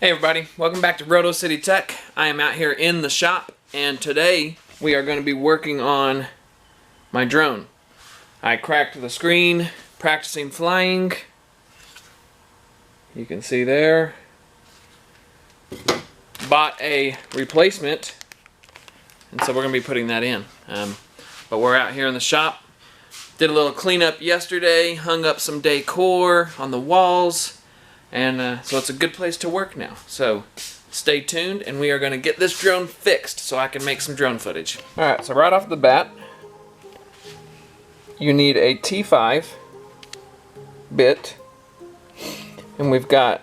Hey everybody, welcome back to RotoCityTech. I am out here in the shop, and today we are going to be working on my drone. I cracked the screen, practicing flying. You can see there. Bought a replacement, and so we're going to be putting that in. But we're out here in the shop. Did a little cleanup yesterday, hung up some decor on the walls. And so it's a good place to work now. So stay tuned, and we are going to get this drone fixed so I can make some drone footage. Alright, so right off the bat, you need a T5 bit. And we've got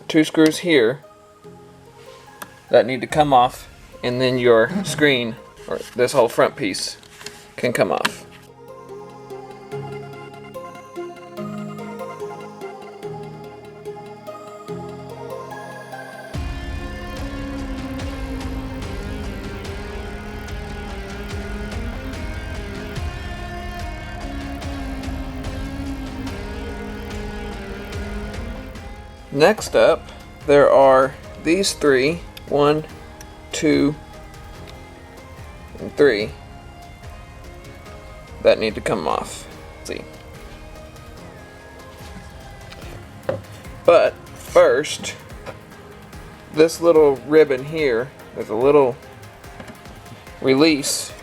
2 screws here that need to come off, and then your screen, or this whole front piece, can come off. Next up, there are these 3, 1, 2, and 3, that need to come off. Let's see. But first, this little ribbon here, there's a little release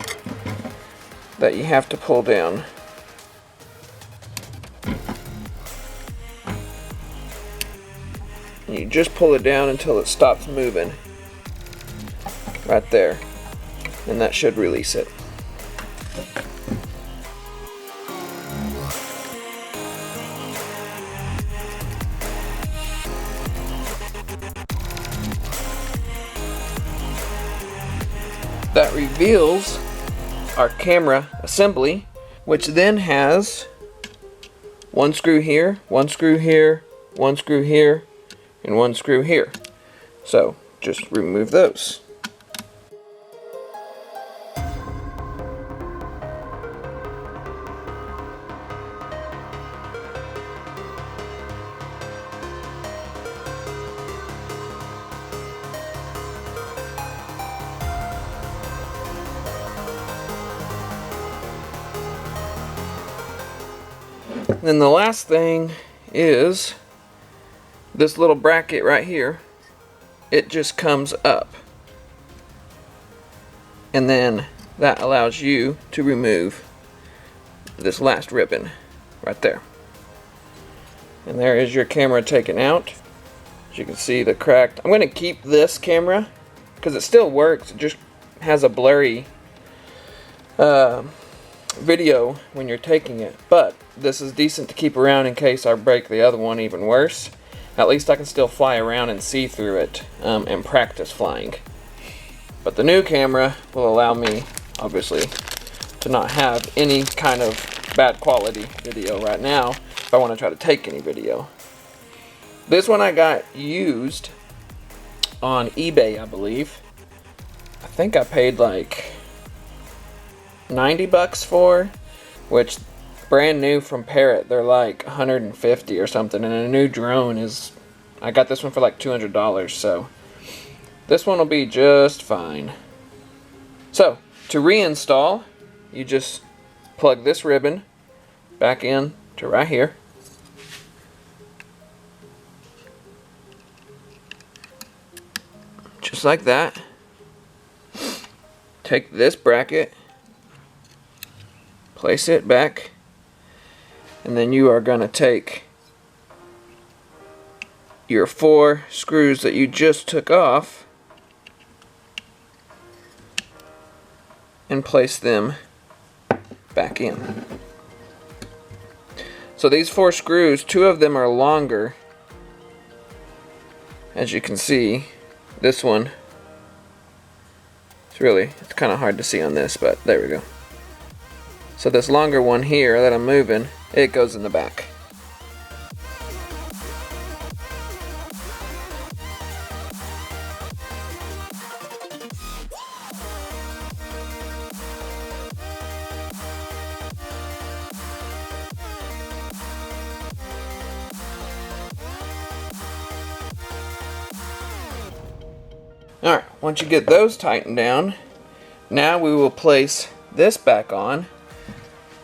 that you have to pull down. You just pull it down until it stops moving. Right there. And that should release it. That reveals our camera assembly, which then has 1 screw here, 1 screw here, 1 screw here, and 1 screw here. So just remove those. Then the last thing is this little bracket right here. It just comes up, and then that allows you to remove this last ribbon right there. And there is your camera taken out. As you can see, the cracked. I'm going to keep this camera because it still works. It just has a blurry video when you're taking it, but this is decent to keep around in case I break the other one even worse. At least I can still fly around and see through it and practice flying. But the new camera will allow me, obviously, to not have any kind of bad quality video right now if I want to try to take any video. This one I got used on eBay, I believe. I think I paid like 90 bucks for, which brand new from Parrott, they're like 150 or something, and a new drone is, I got this one for like $200, so this one will be just fine. So to reinstall, you just plug this ribbon back in to right here. Just like that. Take this bracket, place it back, and then you are going to take your 4 screws that you just took off and place them back in. So these 4 screws, 2 of them are longer. As you can see, this one, it's kind of hard to see on this, but there we go. So this longer one here that I'm moving, it goes in the back. Alright, once you get those tightened down, now we will place this back on,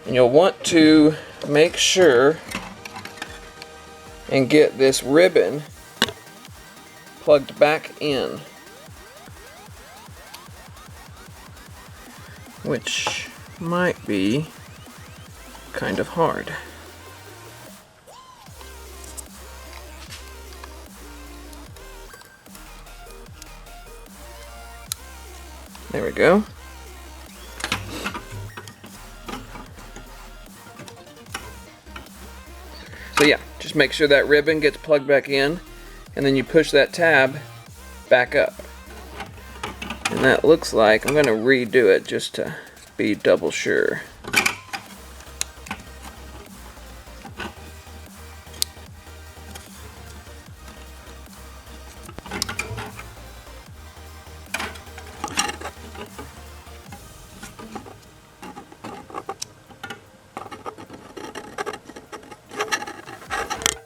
and you'll want to make sure and get this ribbon plugged back in, which might be kind of hard. There we go. So yeah, just make sure that ribbon gets plugged back in, and then you push that tab back up. And that looks like, I'm going to redo it just to be double sure.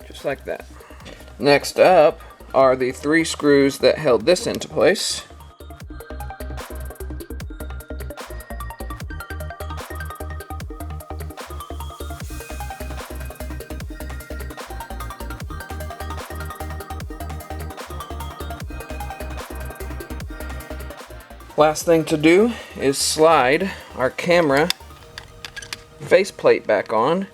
Just like that. Next up are the 3 screws that held this into place. Last thing to do is slide our camera faceplate back on.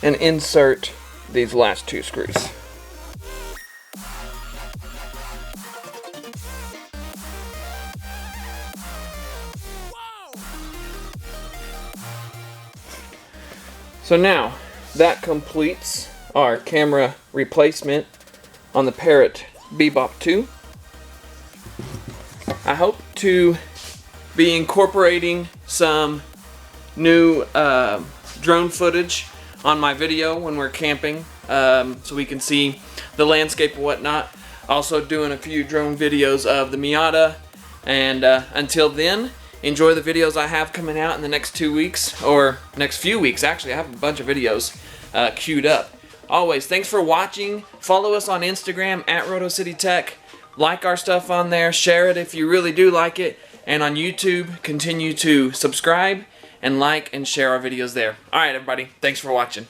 And insert these last 2 screws. So now that completes our camera replacement on the Parrott Bebop 2. I hope to be incorporating some new drone footage on my video when we're camping, so we can see the landscape and whatnot. Also doing a few drone videos of the Miata, and until then, enjoy the videos I have coming out in the next 2 weeks, or next few weeks actually. I have a bunch of videos queued up. Always, thanks for watching. Follow us on Instagram at RotoCityTech. Like our stuff on there, share it if you really do like it, and on YouTube, continue to subscribe and like and share our videos there. Alright everybody, thanks for watching.